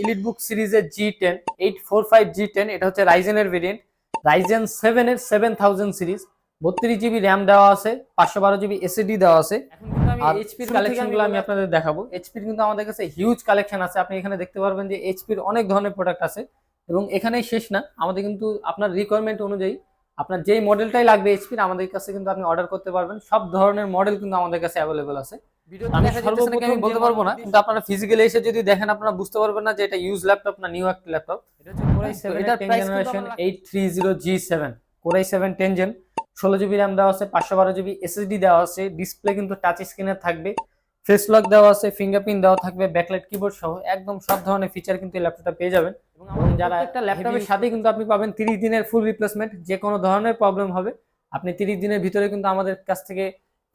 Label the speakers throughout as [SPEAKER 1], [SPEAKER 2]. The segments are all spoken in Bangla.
[SPEAKER 1] এলিটবুক সিরিজের G10 845 G10, এটা হচ্ছে রাইজেনের ভেরিয়েন্ট, রাইজেন 7 এর 7000 সিরিজ, 32 জিবি র্যাম দেওয়া আছে, 512 জিবি এসএসডি দেওয়া আছে। এখন কিন্তু আমি এইচপির কালেকশনগুলো আমি আপনাদের দেখাবো। এইচপির কিন্তু আমাদের কাছে হিউজ কালেকশন আছে। আপনি এখানে দেখতে পারবেন যে এইচপির অনেক ধরনের প্রোডাক্ট আছে এবং এখানেই শেষ না, আমাদের কিন্তু আপনার রিকোয়ারমেন্ট অনুযায়ী আপনার যেই মডেলটাই লাগবে এইচপির আমাদের কাছে কিন্তু আপনি অর্ডার করতে পারবেন। সব ধরনের মডেল কিন্তু আমাদের কাছে অ্যাভেলেবল আছে। আমি সর্বপ্রথম আমি বলতে পারবো না, কিন্তু আপনারা ফিজিক্যালি এসে যদি দেখেন আপনারা বুঝতে পারবেন না যে এটা ইউজ ল্যাপটপ না নিউ একটা ল্যাপটপ। এটা হচ্ছে Core i7 এটা 10 generation 830G7, Core i7 10 gen, 16 GB RAM দেওয়া আছে, 512 জিবি এসএসডি দেওয়া আছে, ডিসপ্লে কিন্তু টাচ স্ক্রিনের থাকবে, ফেস লক দেওয়া আছে, ফিঙ্গারপ্রিন্ট দেওয়া থাকবে, ব্যাকলাইট কিবোর্ড সহ একদম সব ধরনের ফিচার কিন্তু এই ল্যাপটপটা পেয়ে যাবেন। এবং যারা একটা ল্যাপটপের সাথে কিন্তু আপনি পাবেন 30 দিনের ফুল রিপ্লেসমেন্ট। যে কোনো ধরনের প্রবলেম হবে আপনি 30 দিনের ভিতরে কিন্তু আমাদের কাছ থেকে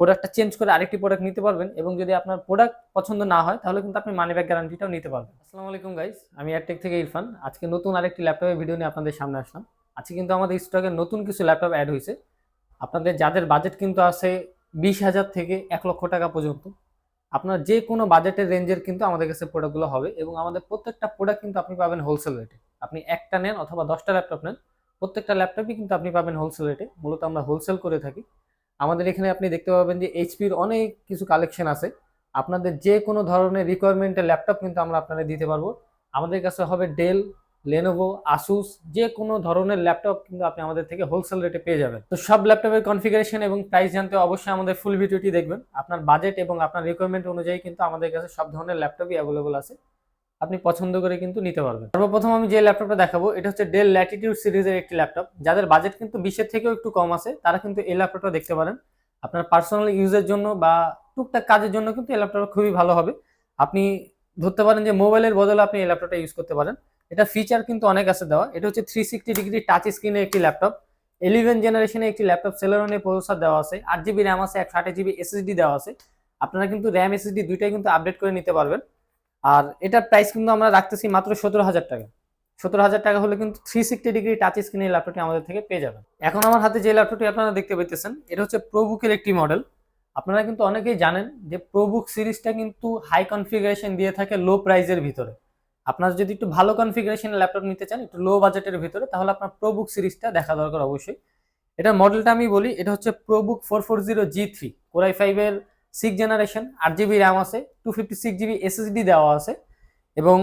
[SPEAKER 1] প্রোডাক্টটা চেঞ্জ করে আরেকটি প্রোডাক্ট নিতে পারবেন। এবং যদি আপনার প্রোডাক্ট পছন্দ না হয় তাহলে কিন্তু আপনি মানি ব্যাক গ্যারান্টিটাও নিতে পারবেন। আসসালামু আলাইকুম গাইস, আমি এয়ারটেক থেকে ইরফান। আজকে নতুন আরেকটি ল্যাপটপের ভিডিও নিয়ে আপনাদের সামনে আসলাম। আজকে কিন্তু আমাদের স্টকে নতুন কিছু ল্যাপটপ অ্যাড হয়েছে। আপনাদের যাদের বাজেট কিন্তু আছে 20,000 থেকে 1,00,000 টাকা পর্যন্ত, আপনার যে কোনো বাজেটের রেঞ্জের কিন্তু আমাদের কাছে প্রোডাক্টগুলো হবে। এবং আমাদের প্রত্যেকটা প্রোডাক্ট কিন্তু আপনি পাবেন হোলসেল রেটে। আপনি একটা নেন অথবা 10টা ল্যাপটপ নেন, প্রত্যেকটা ল্যাপটপই কিন্তু আপনি পাবেন হোলসেল রেটে। মূলত আমরা হোলসেল করে থাকি। আমাদের এখানে আপনি দেখতে পাবেন যে এইচপির অনেক কিছু কালেকশন আছে। আপনাদের যে কোনো ধরনের রিকোয়ারমেন্টের ল্যাপটপ কিন্তু আমরা আপনাদের দিতে পারবো। আমাদের কাছে হবে ডেল, লেনোভো, আসুস, যে কোনো ধরনের ল্যাপটপ কিন্তু আপনি আমাদের থেকে হোলসেল রেটে পেয়ে যাবেন। তো সব ল্যাপটপের কনফিগারেশন এবং প্রাইস জানতে অবশ্যই আমাদের ফুল ভিডিওটি দেখবেন। আপনার বাজেট এবং আপনার রিকোয়ারমেন্ট অনুযায়ী কিন্তু আমাদের কাছে সব ধরনের ল্যাপটপই অ্যাভেলেবল আছে, আপনি পছন্দ করে কিন্তু নিতে পারবেন। সর্বপ্রথম আমি যে ল্যাপটপটা দেখাবো এটা হচ্ছে ডেল ল্যাটিটিউড সিরিজের একটি ল্যাপটপ। যাদের বাজেট কিন্তু 20-এর থেকেও একটু কম আছে তারা কিন্তু এই ল্যাপটপটা দেখতে পারেন। আপনার পার্সোনাল ইউজের জন্য বা টুকটাক কাজের জন্য কিন্তু এই ল্যাপটপটা খুবই ভালো হবে। আপনি ধরতে পারেন যে মোবাইলের বদলে আপনি এই ল্যাপটপটা ইউজ করতে পারেন। এটা ফিচার কিন্তু অনেক আছে দেওয়া। এটা হচ্ছে 360 ডিগ্রি টাচ স্ক্রিনের একটি ল্যাপটপ, 11 জেনারেশনের একটি ল্যাপটপ, সেলেরনের প্রসেসর দেওয়া আছে, 8 জিবি র্যাম আছে, 128 জিবি এসএসডি দেওয়া আছে। আপনারা কিন্তু র্যাম এসএসডি দুইটাই কিন্তু আপডেট করে নিতে পারবেন। আর এটার প্রাইস কিন্তু আমরা রাখতেছি মাত্র 17,000 টাকা। 17,000 টাকা হলে কিন্তু 360 ডিগ্রি টাচ স্ক্রিনের ল্যাপটপটি আমাদের থেকে পেয়ে যাবেন। এখন আমার হাতে যে ল্যাপটপটি আপনারা দেখতে পাইতেছেন এটা হচ্ছে প্রোবুকের একটি মডেল। আপনারা কিন্তু অনেকেই জানেন যে প্রোবুক সিরিজটা কিন্তু হাই কনফিগারেশন দিয়ে থাকে লো প্রাইজের ভিতরে। আপনারা যদি একটু ভালো কনফিগারেশনের ল্যাপটপ নিতে চান একটু লো বাজেটের ভিতরে, তাহলে আপনার প্রোবুক সিরিজটা দেখা দরকার অবশ্যই। এটার মডেলটা আমি বলি, এটা হচ্ছে প্রোবুক 440G3, Core i5 এর 6 জেনারেশন, 8 জিবি র্যাম আছে, 256 জিবি এসএসডি দেওয়া আছে। এবং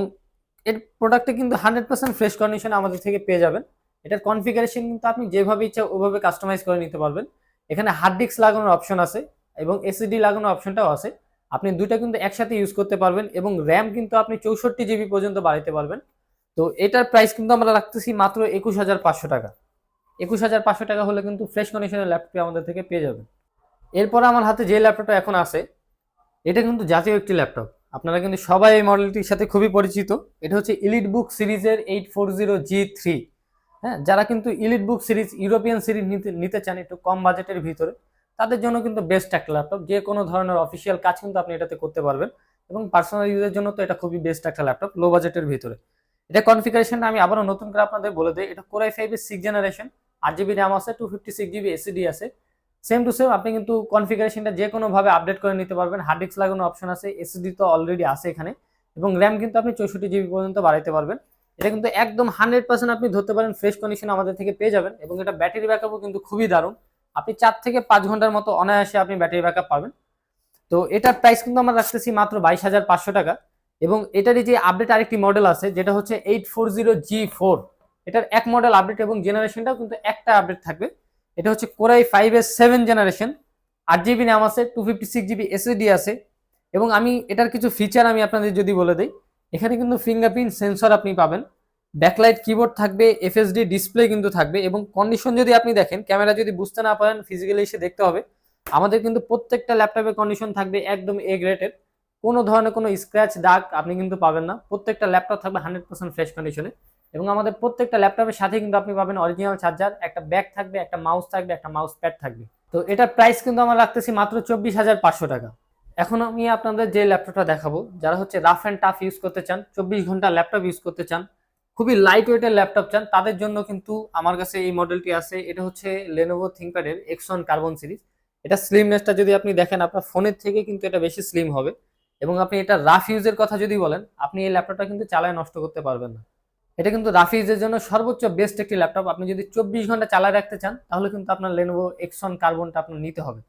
[SPEAKER 1] এর প্রোডাক্টে কিন্তু 100% ফ্রেশ কন্ডিশন আমাদের থেকে পেয়ে যাবেন। এটার কনফিগারেশন কিন্তু আপনি যেভাবে ইচ্ছা ওইভাবে কাস্টমাইজ করে নিতে পারবেন। এখানে হার্ড ডিস্ক লাগানোর অপশন আছে এবং এসএসডি লাগানোর অপশনটাও আছে। আপনি দুইটা কিন্তু একসাথে ইউজ করতে পারবেন এবং র্যাম কিন্তু আপনি 64 জিবি পর্যন্ত বাড়াতে পারবেন। তো এটার প্রাইস কিন্তু আমরা রাখতেছি মাত্র 21,500 টাকা। 21,500 টাকা হলে কিন্তু ফ্রেশ কন্ডিশনের ল্যাপটপ আমাদের থেকে পেয়ে যাবেন। এরপর আমার হাতে যে ল্যাপটপটা এখন আছে এটা কিন্তু জাতীয় একটি ল্যাপটপ। আপনারা কিন্তু সবাই এই মডেলটির সাথে খুবই পরিচিত। এটা হচ্ছে এলিটবুক সিরিজের 840G3। হ্যাঁ, যারা কিন্তু এলিটবুক সিরিজ ইউরোপিয়ান সিরিজ নিতে চান একটু কম বাজেটের ভিতরে, তাদের জন্য কিন্তু বেস্ট একটা ল্যাপটপ। যে কোনো ধরনের অফিসিয়াল কাজ কিন্তু আপনি এটাতে করতে পারবেন এবং পার্সোনাল ইউজের জন্য তো এটা খুবই বেস্ট একটা ল্যাপটপ লো বাজেটের ভিতরে। এটা কনফিগারেশনটা আমি আবারও নতুন করে আপনাদের বলে দিই। এটা Core i5 এর 6 জেনারেশন, 8 জিবি র্যাম আছে, 256 জিবি এসএসডি আছে। সেম টু সেম আপনি কিন্তু কনফিগারেশনটা যে কোনো ভাবে আপডেট করে নিতে পারবেন। হার্ড ডিস্ক লাগানোর অপশন আছে, এসএসডি তো অলরেডি আছে এখানে, এবং র্যাম কিন্তু আপনি 64 জিবি পর্যন্ত বাড়াইতে পারবেন। এটা কিন্তু একদম 100% আপনি ধরতে পারেন ফ্রেশ কন্ডিশন আমাদের থেকে পেয়ে যাবেন। এবং এটা ব্যাটারি ব্যাকআপও কিন্তু খুবই দারুণ। আপনি 4 থেকে 5 ঘন্টার মতো অনায়াসে আপনি ব্যাটারি ব্যাকআপ পাবেন। তো এটার প্রাইস কিন্তু আমরা রাখতেছি মাত্র 22,500 টাকা। এবং এটারই যে আপডেট আরেকটি মডেল আছে যেটা হচ্ছে 840G4, এটার এক মডেল আপডেট এবং জেনারেশনটাও কিন্তু একটা আপডেট থাকবে। এটা হচ্ছে Core i5 এর 7 জেনারেশন, 8 জিবি র্যাম আছে, 256 জিবি এসএসডি আছে। এবং আমি এটার কিছু ফিচার আমি আপনাদের যদি বলে দিই, এখানে কিন্তু ফিঙ্গারপ্রিন্ট সেন্সর আপনি পাবেন, ব্যাকলাইট কিবোর্ড থাকবে, এফএসডি ডিসপ্লে কিন্তু থাকবে। এবং কন্ডিশন যদি আপনি দেখেন, ক্যামেরা যদি বুঝতে না পারেন ফিজিক্যালি এসে দেখতে হবে, আমাদের কিন্তু প্রত্যেকটা ল্যাপটপের কন্ডিশন থাকবে একদম এ গ্রেডের। কোনো ধরনের কোনো স্ক্র্যাচ দাগ আপনি কিন্তু পাবেন না। প্রত্যেকটা ল্যাপটপ থাকবে 100% ফ্রেশ কন্ডিশনে। এবং আমাদের প্রত্যেকটা ল্যাপটপের সাথে কিন্তু আপনি পাবেন অরিজিনাল চার্জার, একটা ব্যাগ থাকবে, একটা মাউস থাকবে, একটা মাউস প্যাড থাকবে। তো এটার প্রাইস কিন্তু আমরা রাখতেছি মাত্র 24,500 টাকা। এখন আমি আপনাদের যে ল্যাপটপটা দেখাবো, যারা হচ্ছে রাফ অ্যান্ড টাফ ইউজ করতে চান, 24 ঘন্টা ল্যাপটপ ইউজ করতে চান, খুবই লাইট ওয়েটের ল্যাপটপ চান, তাদের জন্য কিন্তু আমার কাছে এই মডেলটি আছে। এটা হচ্ছে Lenovo ThinkPad এর X1 কার্বন সিরিজ। এটা স্লিমনেসটা যদি আপনি দেখেন আপনার ফোনের থেকে কিন্তু এটা বেশি স্লিম হবে। এবং আপনি এটা রাফ ইউজের কথা যদি বলেন, আপনি এই ল্যাপটপটা কিন্তু চালায় নষ্ট করতে পারবেন না। এটা কিন্তু রাফ ইউজের জন্য সর্বোচ্চ বেস্ট একটি ল্যাপটপ। আপনি যদি 24 ঘন্টা চালায় রাখতে চান তাহলে কিন্তু আপনার Lenovo Xon কার্বনটা আপনার নিতে হবে।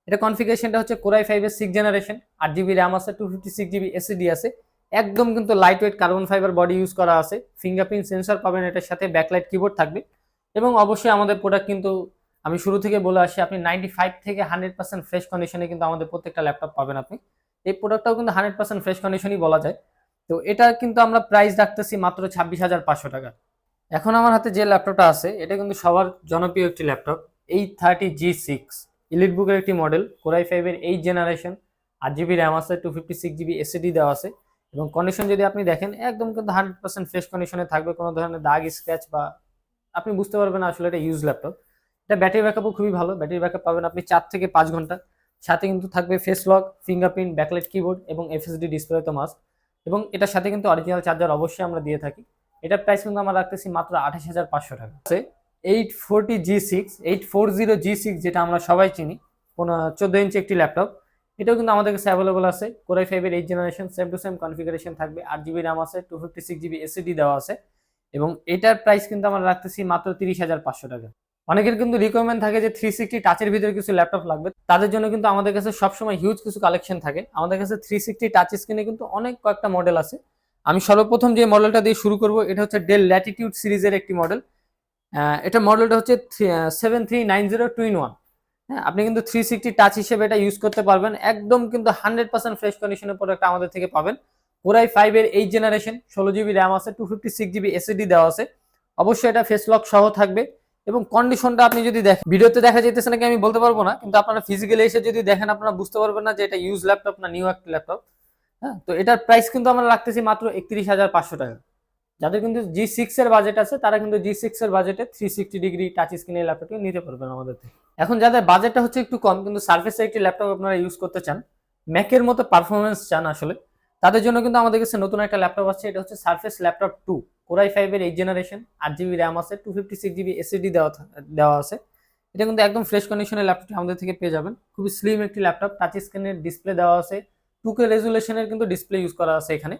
[SPEAKER 1] এটা কনফিগারেশনটা হচ্ছে Core i5 এর 6 জেনারেশন, 8GB র্যাম আছে, 256GB SSD আছে, একদম কিন্তু light weight carbon fibre body use করা আছে, ফিঙ্গারপ্রিন্ট সেন্সর পাবেন এটার সাথে, ব্যাকলাইট কিবোর্ড থাকবে। এবং অবশ্যই আমাদের প্রোডাক্ট কিন্তু আমি শুরু থেকে বলে আসি, আপনি 95 থেকে 100% ফ্রেশ কন্ডিশনে কিন্তু আমাদের প্রত্যেকটা ল্যাপটপ পাবেন। আপনি এই প্রোডাক্টটাও কিন্তু 100% ফ্রেশ কন্ডিশনই বলা যায়। তো এটা কিন্তু আমরা প্রাইস রাখতেছি মাত্র 26,500 টাকা। এখন আমার হাতে যে ল্যাপটপটা আছে এটা কিন্তু সবার জনপ্রিয় একটি ল্যাপটপ, A30G6 ইলিট বুকের একটি মডেল, Core i5 এর 8 জেনারেশন, 8GB র্যাম আছে, 256GB SSD দেওয়া আছে। এবং কন্ডিশন যদি আপনি দেখেন একদম কিন্তু 100% ফ্রেশ কন্ডিশনে থাকবে, কোনো ধরনের দাগ স্ক্র্যাচ বা আপনি বুঝতে পারবেন না আসলে এটা ইউজ ল্যাপটপ। এটা ব্যাটারি ব্যাকআপও খুবই ভালো, ব্যাটারি ব্যাকআপ পাবেন আপনি 4 থেকে 5 ঘন্টা। সাথে কিন্তু থাকবে face lock, fingerprint, backlight keyboard এবং এফএসডি ডিসপ্লে তো মাস্ট। এবং এটার সাথে কিন্তু অরিজিনাল চার্জার অবশ্যই আমরা দিয়ে থাকি। এটার প্রাইস কিন্তু আমরা রাখতেছি মাত্র 28,500 টাকা। 840G6 যেটা আমরা সবাই চিনি, 14 ইঞ্চি একটি ল্যাপটপ। এটাও কিন্তু আমাদের কাছে অ্যাভেলেবল আছে, Core i5 এর 8 generation, same to same configuration থাকবে, 8GB র্যাম আছে, 256GB SSD দেওয়া আছে। এবং এটার প্রাইস কিন্তু আমরা রাখতেছি মাত্র 30,500 টাকা। অনেকের কিন্তু রিকোয়ারমেন্ট থাকে যে 360 টাচের ভিতরে কিছু ল্যাপটপ লাগবে, তাদের জন্য কিন্তু আমাদের কাছে সবসময় হিউজ কিছু কালেকশন থাকে। আমাদের কাছে 360 টাচ স্ক্রিনে কিন্তু অনেক কয়েকটা মডেল আছে। আমি সর্বপ্রথম যে মডেলটা দিয়ে শুরু করব এটা হচ্ছে ডেল ল্যাটিটিউড সিরিজের একটি মডেল। এটা মডেলটা হচ্ছে 7390 2-in-1। হ্যাঁ, আপনি কিন্তু 360 টাচ হিসেবে এটা ইউজ করতে পারবেন, একদম কিন্তু 100% ফ্রেশ কন্ডিশনের প্রোডাক্ট আমাদের থেকে পাবেন। Core i5 এর 8 জেনারেশন, 16GB র্যাম আছে, 256GB SSD দেওয়া আছে। অবশ্যই এটা ফেস লক সহ থাকবে। এবং কন্ডিশনটা আপনি যদি দেখেন, ভিডিওতে দেখা যাইতেছে নাকি আমি বলতে পারবো না, কিন্তু আপনারা ফিজিক্যালি এসে যদি দেখেন আপনারা বুঝতে পারবেন না যে এটা ইউজ ল্যাপটপ না নিউ একটা ল্যাপটপ। হ্যাঁ, তো এটার প্রাইস কিন্তু আমরা রাখতেছি মাত্র 31,500 টাকা। যাদের কিন্তু G6 এর বাজেট আছে তারা কিন্তু G6 এর বাজেটে 360 ডিগ্রি টাচ স্ক্রিনের ল্যাপটপটি নিতে পারবেন আমাদের থেকে। এখন যাদের বাজেটটা হচ্ছে একটু কম কিন্তু সার্ফেসের একটি ল্যাপটপ আপনারা ইউজ করতে চান, ম্যাকের মতো পারফরমেন্স চান আসলে, তাদের জন্য কিন্তু আমাদের কাছে নতুন একটা ল্যাপটপ আছে। এটা হচ্ছে সার্ফেস ল্যাপটপ 2, Core i5 এর 8 জেনারেশন, 8GB র্যাম আছে, 256GB SSD দেওয়া আছে। এটা কিন্তু একদম ফ্রেশ কন্ডিশনের ল্যাপটপটি আমাদের থেকে পেয়ে যাবেন। খুবই স্লিম একটি ল্যাপটপ, টাচ স্ক্রিনের ডিসপ্লে দেওয়া আছে, 2K রেজুলেশনের কিন্তু ডিসপ্লে ইউজ করা আছে এখানে।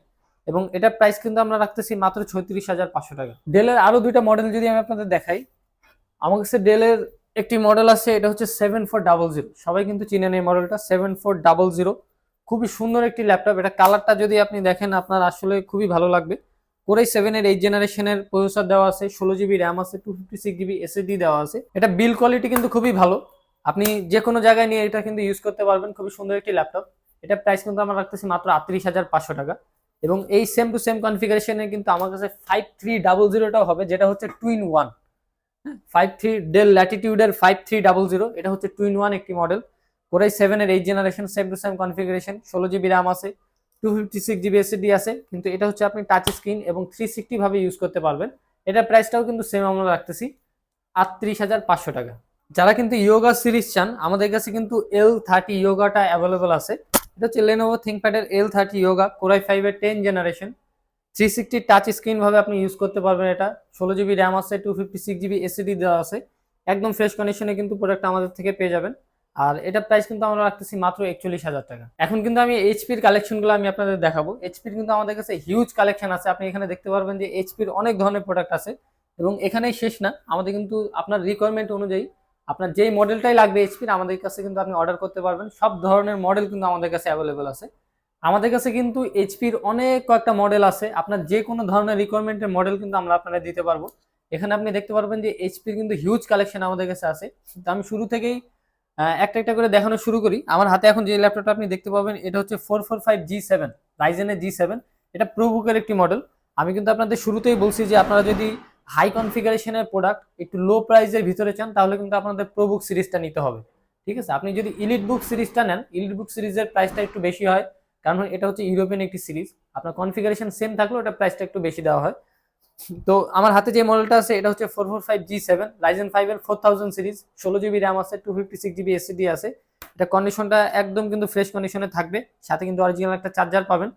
[SPEAKER 1] এবং এটার প্রাইস কিন্তু আমরা রাখতেছি মাত্র 36,500 টাকা। ডেলের আরো দুইটা মডেল যদি আমি আপনাদের দেখাই, আমার কাছে ডেলের একটি মডেল আছে, এটা হচ্ছে 7400। সবাই কিন্তু চিনেন এই মডেলটা, 7400। খুবই সুন্দর একটি ল্যাপটপ। এটা কালারটা যদি আপনি দেখেন আপনার আসলে খুবই ভালো লাগবে। Core i7 এর 8 জেনারেশনের প্রসেসর দেওয়া আছে, 16GB র্যাম আছে, 256GB SSD দেওয়া আছে। এটা বিল কোয়ালিটি কিন্তু খুবই ভালো, আপনি যে কোনো জায়গায় নিয়ে এটা কিন্তু ইউজ করতে পারবেন। খুবই সুন্দর একটি ল্যাপটপ। এটা প্রাইস কিন্তু আমরা রাখতেছি মাত্র 38,500 টাকা। এবং এই সেম টু সেম কনফিগারেশনে কিন্তু আমার কাছে 5300টাও হবে, যেটা হচ্ছে 2-in-1। 53 ডেল ল্যাটিটিউডের 5300, এটা হচ্ছে 2-in-1 একটি মডেল। Core i7 এর 8 generation, same to same configuration, 16GB RAM আছে, 256GB SSD আছে। কিন্তু এটা হচ্ছে আপনি টাচ স্ক্রিন এবং 360 ভাবে ইউজ করতে পারবেন। এটার প্রাইসটাও কিন্তু সেম আমরা রাখতেছি 38,500 টাকা। যারা কিন্তু ইয়োগা সিরিজ চান, আমাদের কাছে কিন্তু L30 ইয়োগাটা অ্যাভেলেবল আছে। এটা হচ্ছে Lenovo ThinkPad এর L30 ইয়োগা, Core i5 এর 10 জেনারেশন, 360 টাচ স্ক্রিন ভাবে আপনি ইউজ করতে পারবেন। এটা 16GB র্যাম আছে, 256GB SSD দেওয়া আছে, একদম ফ্রেশ কন্ডিশনে কিন্তু প্রোডাক্ট আমাদের থেকে পেয়ে যাবেন। আর এটা প্রাইস কিন্তু আমরা রাখতেছি মাত্র 41,000 টাকা। এখন কিন্তু আমি এইচপির কালেকশনগুলো আমি আপনাদের দেখাবো। এইচপির কিন্তু আমাদের কাছে হিউজ কালেকশন আছে, আপনি এখানে দেখতে পারবেন যে এইচপির অনেক ধরনের প্রোডাক্ট আছে। এবং এখানেই শেষ না, আমাদের কিন্তু আপনার রিকোয়ারমেন্ট অনুযায়ী আপনার যেই মডেলটাই লাগবে এইচপির, আমাদের কাছে কিন্তু আপনি অর্ডার করতে পারবেন। সব ধরনের মডেল কিন্তু আমাদের কাছে অ্যাভেলেবল আছে। আমাদের কাছে কিন্তু এইচপির অনেক কয়েকটা মডেল আছে, আপনার যে কোনো ধরনের রিকোয়ারমেন্টের মডেল কিন্তু আমরা আপনাদের দিতে পারবো। এখানে আপনি দেখতে পারবেন যে এইচপির কিন্তু হিউজ কালেকশন আমাদের কাছে আছে। তো আমি শুরু থেকেই একটা একটা করে দেখানো শুরু করি। আমার হাতে এখন যে ল্যাপটপটা আপনি দেখতে পাবেন এটা হচ্ছে 445G7, রাইজেনের G7। এটা প্রোবুকের একটি মডেল। আমি কিন্তু আপনাদের শুরুতেই বলছি যে আপনারা যদি হাই কনফিগারেশনের প্রোডাক্ট একটু লো প্রাইসের ভিতরে চান তাহলে কিন্তু আপনাদের প্রোবুক সিরিজটা নিতে হবে। ঠিক আছে, আপনি যদি ইলিট বুক সিরিজটা নেন, ইলিট বুক সিরিজের প্রাইসটা একটু বেশি হয়, কারণ এটা হচ্ছে ইউরোপিয়ান একটি সিরিজ। আপনার কনফিগারেশন সেম থাকলেও এটা প্রাইসটা একটু বেশি দেওয়া হয়। তো আমার হাতে যে মডেলটা আছে এটা হচ্ছে 445G7, Ryzen 5 এর 4000 সিরিজ, 16GB র্যাম আছে, 256GB SSD আছে। এটা কন্ডিশনটা একদম কিন্তু ফ্রেশ কন্ডিশনে থাকবে, সাথে কিন্তু অরিজিনাল একটা চার্জার পাবেন।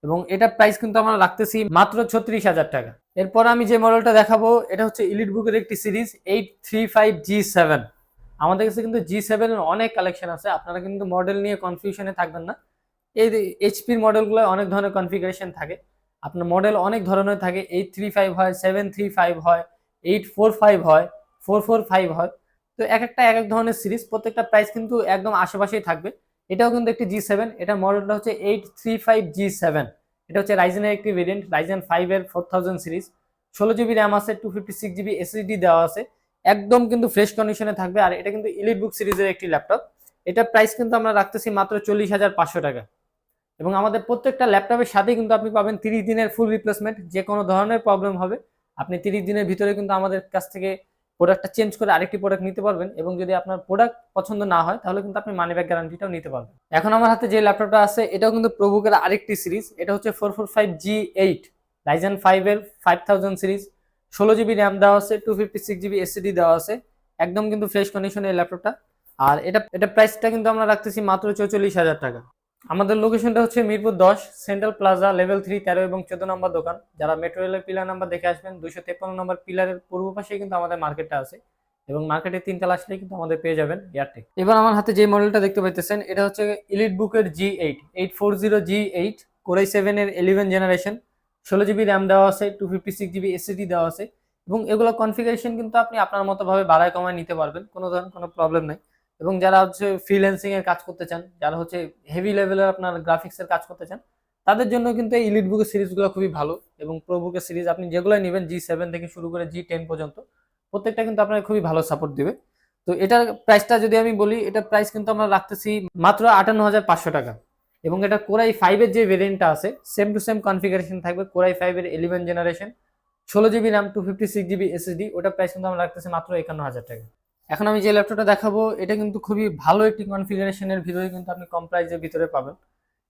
[SPEAKER 1] এবং এটা প্রাইস কিন্তু আমরা রাখতেছি মাত্র 36,000 টাকা। এরপর আমি যে মডেলটা দেখাবো এটা হচ্ছে ইলিট বুকের একটি সিরিজ, 835G7। আমাদের কাছে কিন্তু G7 এর অনেক কালেকশন আছে, আপনারা কিন্তু মডেল নিয়ে কনফিউশনে থাকবেন না। এই এইচপির মডেলগুলো অনেক ধরনের কনফিগারেশন থাকে, আপনার মডেল অনেক ধরনের থাকে, 835 হয়, 735 হয়, 845 হয়, 445 হয়। তো এক একটা এক এক ধরনের সিরিজ, প্রত্যেকটা প্রাইস কিন্তু একদম আশেপাশেই থাকবে। এটাও কিন্তু একটি G7, এটা মডেলটা হচ্ছে 835G7। এটা হচ্ছে রাইজেনের একটি ভেরিয়েন্ট, রাইজেন 5 এর 4000 সিরিজ, 16 জিবি র্যাম আছে, 256 জিবি এসএসডি দেওয়া আছে, একদম কিন্তু ফ্রেশ কন্ডিশনে থাকবে। আর এটা কিন্তু ইলিট বুক সিরিজের একটি ল্যাপটপ। এটা প্রাইস কিন্তু আমরা রাখতেছি মাত্র 40,500 টাকা। এবং আমাদের প্রত্যেকটা ল্যাপটপের সাথে কিন্তু আপনি পাবেন 30 দিনের ফুল রিপ্লেসমেন্ট। যে কোনো ধরনের প্রবলেম হবে আপনি 30 দিনের ভিতরে কিন্তু আমাদের কাছ থেকে প্রোডাক্টটা চেঞ্জ করে আরেকটি প্রোডাক্ট নিতে পারবেন। এবং যদি আপনার প্রোডাক্ট পছন্দ না হয় তাহলে কিন্তু আপনি মানি ব্যাক গ্যারান্টিটাও নিতে পারবেন। এখন আমার হাতে যে ল্যাপটপটা আছে এটাও কিন্তু প্রবুকের আরেকটি সিরিজ, এটা হচ্ছে 445G8 রাইজেন 5 এর 5000 সিরিজ, 16 জিবি র্যাম দেওয়া আছে, 256 জিবি এসএসডি দেওয়া আছে, একদম কিন্তু ফ্রেশ কন্ডিশনে এই ল্যাপটপটা। আর এটা প্রাইসটা কিন্তু আমরা রাখতেছি মাত্র 44,000 টাকা। আমাদের লোকেশনটা হচ্ছে মিরপুর 10 সেন্ট্রাল প্লাজা লেভেল 3, 13 এবং 14 নম্বর দোকান। যারা মেট্রো রেলের পিলার নাম্বার দেখে আসবেন, 253 নম্বর পিলারের পূর্ব পাশে কিন্তু আমাদের মার্কেটটা আছে, এবং মার্কেটের 3 তলা আসলে কিন্তু আমাদের পেয়ে যাবেন এয়ারটেক। এবার আমার হাতে যে মডেলটা দেখতে পাইতেছেন এটা হচ্ছে ইলিট বুকের G8 840G8 কোরাই 7 এর 11 জেনারেশন, 16 জিবি র্যাম দেওয়া আছে, 256 জিবি এসএসডি দেওয়া আছে। এবং এগুলো কনফিগারেশন কিন্তু আপনি আপনার মতো ভাবে বাড়ায় কমায় নিতে পারবেন, কোনো ধরনের কোনো প্রবলেম নেই। এবং যারা হচ্ছে ফ্রিল্যান্সিং এর কাজ করতে চান, যারা হচ্ছে হেভি লেভেলের আপনার গ্রাফিক্স এর কাজ করতে চান, তাদের জন্য কিন্তু এই ইলিট বুকের সিরিজগুলো খুবই ভালো। এবং প্রো বুকের সিরিজ আপনি যেগুলো নেবেন G7 থেকে শুরু করে G10 পর্যন্ত প্রত্যেকটা কিন্তু আপনার খুবই ভালো সাপোর্ট দিবে। তো এটার প্রাইসটা যদি আমি বলি, এটা প্রাইস কিন্তু আমরা রাখতেছি মাত্র 58,500 টাকা। এবং এটা কোরাই 5 এর যে ভেরিয়েন্টটা আছে সেম টু সেম কনফিগারেশন থাকবে, কোরাই 5 এর 11 generation, 16 GB RAM, 256 GB SSD, ওটা প্রাইস কিন্তু আমরা রাখতেছি মাত্র 51,000 টাকা। এখন আমি যে ল্যাপটপটা দেখাবো এটা কিন্তু খুবই ভালো একটি কনফিগারেশনের ভিতরে কিন্তু আপনি কম প্রাইসের ভিতরে পাবেন।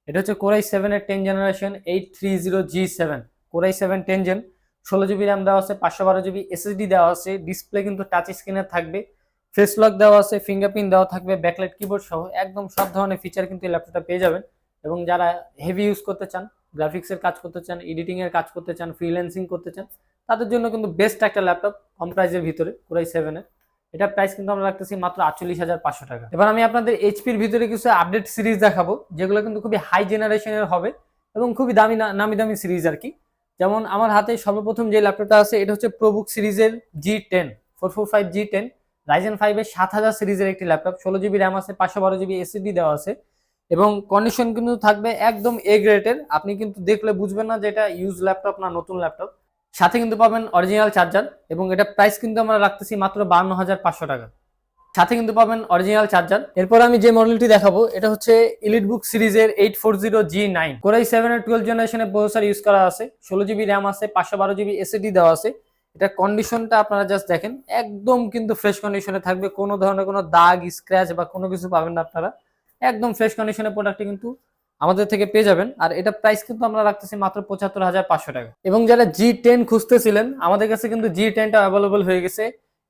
[SPEAKER 1] এটা হচ্ছে কোরাই 7 এর 10 generation 830G7 Core i 7 10 gen, 16 GB RAM দেওয়া আছে, 512 জিবি এসএসডি দেওয়া আছে, ডিসপ্লে কিন্তু টাচ স্ক্রিনের থাকবে, ফেস লক দেওয়া আছে, ফিঙ্গারপ্রিন্ট দেওয়া থাকবে, ব্যাকলাইট কিবোর্ড সহ একদম সব ধরনের ফিচার কিন্তু এই ল্যাপটপটা পেয়ে যাবেন। এবং যারা হেভি ইউজ করতে চান, গ্রাফিক্সের কাজ করতে চান, এডিটিং এর কাজ করতে চান, ফ্রিল্যান্সিং করতে চান, তাদের জন্য কিন্তু বেস্ট একটা ল্যাপটপ কম প্রাইসের ভিতরে কোরাই 7 এর। এটা প্রাইস কিন্তু আমরা রাখতেছি মাত্র 48,500 টাকা। এবার আমি আপনাদের এইচপির ভিতরে কিছু আপডেট সিরিজ দেখাবো যেগুলো কিন্তু খুবই হাই জেনারেশনের হবে এবং খুবই নামি দামি সিরিজ আর কি। যেমন আমার হাতে সর্বপ্রথম যে ল্যাপটপটা আছে এটা হচ্ছে প্রোবুক সিরিজের G10 445G10 রাইজেন 5 এর 7000 সিরিজের একটি ল্যাপটপ, 16 জিবি র্যাম আছে, 512 জিবি এসএসডি দেওয়া আছে, এবং কন্ডিশন কিন্তু থাকবে একদম এ গ্রেডের। আপনি কিন্তু দেখলে বুঝবেন না যে এটা ইউজ ল্যাপটপ না নতুন ল্যাপটপ। সাথে কিন্তু পাবেন অরিজিনাল চার্জার, এবং এটা প্রাইস কিন্তু আমরা রাখতেছি মাত্র 52,500 টাকা। সাথে কিন্তু পাবেন অরিজিনাল চার্জার। এরপর আমি যে মডেলটি দেখাবো এটা হচ্ছে ইলিট বুক সিরিজের 840G9 কোরাই 7 এর 12 জেনারেশনের প্রসেসর ইউজ করা আছে, 16 জিবি র্যাম আছে, 512 জিবি এসএসডি দেওয়া আছে। এটা কন্ডিশনটা আপনারা জাস্ট দেখেন, একদম কিন্তু ফ্রেশ কন্ডিশনে থাকবে, কোনো ধরনের কোনো দাগ স্ক্র্যাচ বা কোনো কিছু পাবেন না আপনারা, একদম ফ্রেশ কন্ডিশনের প্রোডাক্টটি কিন্তু আমাদের থেকে পেয়ে যাবেন। আর এটা প্রাইস কিন্তু আমরা রাখতেছি মাত্র 75,500 টাকা। এবং যারা G10 খুঁজতেছিলেন আমাদের কাছে কিন্তু G10টা অ্যাভেলেবল হয়ে গেছে।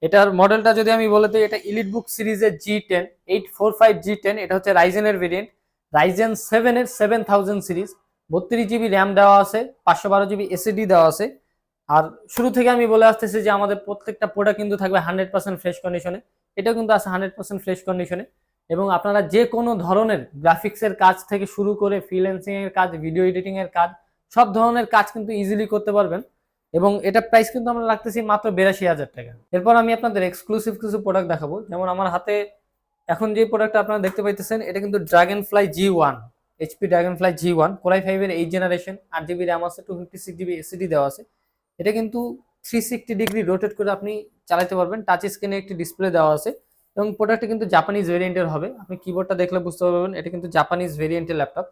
[SPEAKER 1] এটার মডেলটা যদি আমি বলে দিই, এটা ইলিট বুক সিরিজের G10 845G10, এটা হচ্ছে রাইজেনের ভেরিয়েন্ট, রাইজেন 7 এর 7000 সিরিজ, 32 জিবি র্যাম দেওয়া আছে, 512 জিবি এসএসডি দেওয়া আছে। আর শুরু থেকে আমি বলে আসতেছি যে আমাদের প্রত্যেকটা প্রোডাক্ট কিন্তু থাকবে 100% ফ্রেশ কন্ডিশনে, এটাও কিন্তু আছে 100% ফ্রেশ কন্ডিশনে। এবং আপনারা যে কোনো ধরনের গ্রাফিক্সের কাজ থেকে শুরু করে ফ্রিল্যান্সিং এর কাজ, ভিডিও এডিটিং এর কাজ, সব ধরনের কাজ কিন্তু ইজিলি করতে পারবেন। এবং এটা প্রাইস কিন্তু আমরা রাখতেছি মাত্র 82,000 টাকা। এরপর আমি আপনাদের এক্সক্লুসিভ কিছু প্রোডাক্ট দেখাবো। যেমন আমার হাতে এখন যে প্রোডাক্টটা আপনারা দেখতে পাইতেছেন এটা কিন্তু Dragonfly G1 HP Dragonfly G1 core i 5 এর 8 জেনারেশন, 8 জিবি র্যাম আছে, 256 জিবি এসএসডি দেওয়া আছে। এটা কিন্তু 360 ডিগ্রি রোটেট করে আপনি চালাতে পারবেন, টাচ স্ক্রিনে একটি ডিসপ্লে দেওয়া আছে। এবং প্রোডাক্টটা কিন্তু জাপানিজ ভেরিয়েন্টের হবে, আপনি কিবোর্ডটা দেখলে বুঝতে পারবেন এটা কিন্তু জাপানিজ ভেরিয়েন্টের ল্যাপটপ।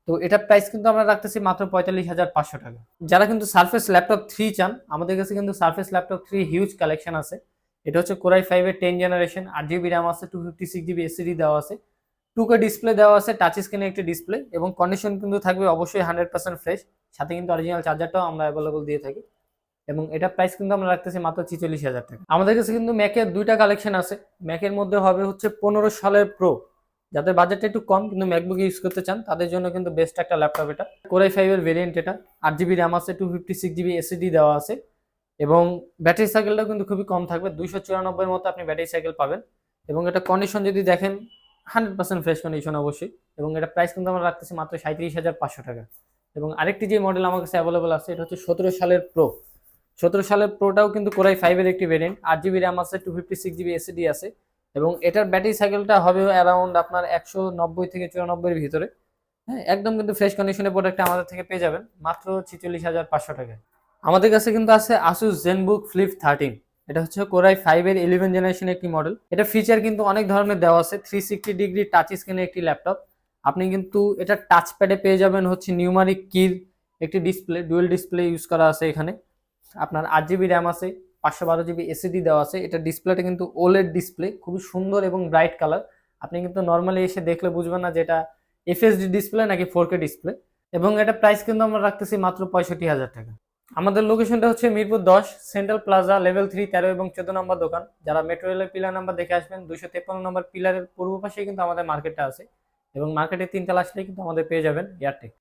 [SPEAKER 1] তো এটা প্রাইস কিন্তু আমরা রাখতেছি মাত্র 45,500 টাকা। যারা কিন্তু সারফেস ল্যাপটপ 3 চান, আমাদের কাছে কিন্তু সারফেস ল্যাপটপ 3 হিউজ কালেকশন আছে। এটা হচ্ছে কোরাই 5 এর 10 জেনারেশন, 8 জিবি র্যাম আছে, 256 জিবি এসএসডি দেওয়া আছে, 2K ডিসপ্লে দেওয়া আছে, টাচ স্ক্রিনে একটি ডিসপ্লে, এবং কন্ডিশন কিন্তু থাকবে অবশ্যই 100% ফ্রেশ। সাথে কিন্তু অরিজিনাল চার্জারটাও আমরা অ্যাভেলেবল দিয়ে থাকি। এবং এটা প্রাইস কিন্তু আমরা রাখতেছি মাত্র 46,000 টাকা। আমাদের কাছে কিন্তু ম্যাকের দুইটা কালেকশন আছে। ম্যাকের মধ্যে হবে হচ্ছে 15 সালের প্রো, যাদের বাজেটটা একটু কম কিন্তু ম্যাকবুক ইউজ করতে চান তাদের জন্য কিন্তু বেস্ট একটা ল্যাপটপ এটা। কোরাই 5 এর ভেরিয়েন্ট এটা, 8 জিবি র্যাম আছে, 256 জিবি এসএসডি দেওয়া আছে, এবং ব্যাটারি সাইকেলটাও কিন্তু খুবই কম থাকবে, 294 এর মতো আপনি ব্যাটারি সাইকেল পাবেন। এবং এটা কন্ডিশন যদি দেখেন 100% ফ্রেশ কন্ডিশন অবশ্যই। এবং এটা প্রাইস কিন্তু আমরা রাখতেছি মাত্র 37,500 টাকা। এবং আরেকটি যে মডেল আমার কাছে অ্যাভেলেবল আছে এটা হচ্ছে 17 সালের প্রো। 17 সালের প্রোটাও কিন্তু কোরাই 5 এর একটি ভেরিয়েন্ট, 8 জিবি র্যাম আছে, 256 জিবি এসএসডি আছে। এবং এটার ব্যাটারি সাইকেলটা হবে অ্যারাউন্ড আপনার 190 থেকে 94 এর ভিতরে। হ্যাঁ, একদম কিন্তু ফ্রেশ কন্ডিশনের প্রোডাক্ট আমাদের থেকে পেয়ে যাবেন মাত্র 46,500 টাকায়। আমাদের কাছে কিন্তু আছে Asus ZenBook Flip 13। এটা হচ্ছে কোরাই 5 এর 11 জেনারেশনের একটি মডেল। এটা ফিচার কিন্তু অনেক ধরনের দেওয়া আছে, 360 ডিগ্রি টাচ স্ক্রিনের একটি ল্যাপটপ। আপনি কিন্তু এটা টাচ প্যাডে পেয়ে যাবেন হচ্ছে নিউমারিক কির একটি ডিসপ্লে, ডুয়েল ডিসপ্লে ইউজ করা আছে এখানে। আপনার 8 জিবি র্যাম আছে, 512 জিবি এসএসডি দেওয়া আছে। এটা ডিসপ্লেটা কিন্তু ওলেড ডিসপ্লে, খুবই সুন্দর এবং ব্রাইট কালার। আপনি কিন্তু নর্মালি এসে দেখলে বুঝবেন না যে এটা এফএসডি ডিসপ্লে নাকি 4K ডিসপ্লে। এবং এটা প্রাইস কিন্তু আমরা রাখতেছি মাত্র 65,000 টাকা। আমাদের লোকেশনটা হচ্ছে মিরপুর 10 সেন্ট্রাল প্লাজা লেভেল 3, 13 এবং 14 নম্বর দোকান। যারা মেট্রো রেলের পিলার নাম্বার দেখে আসবেন, 253 নম্বর পিলারের পূর্ব পাশে কিন্তু আমাদের মার্কেটটা আছে। এবং মার্কেটের 3 তলা আসলেই কিন্তু আমাদের পেয়ে যাবেন এয়ারটেক।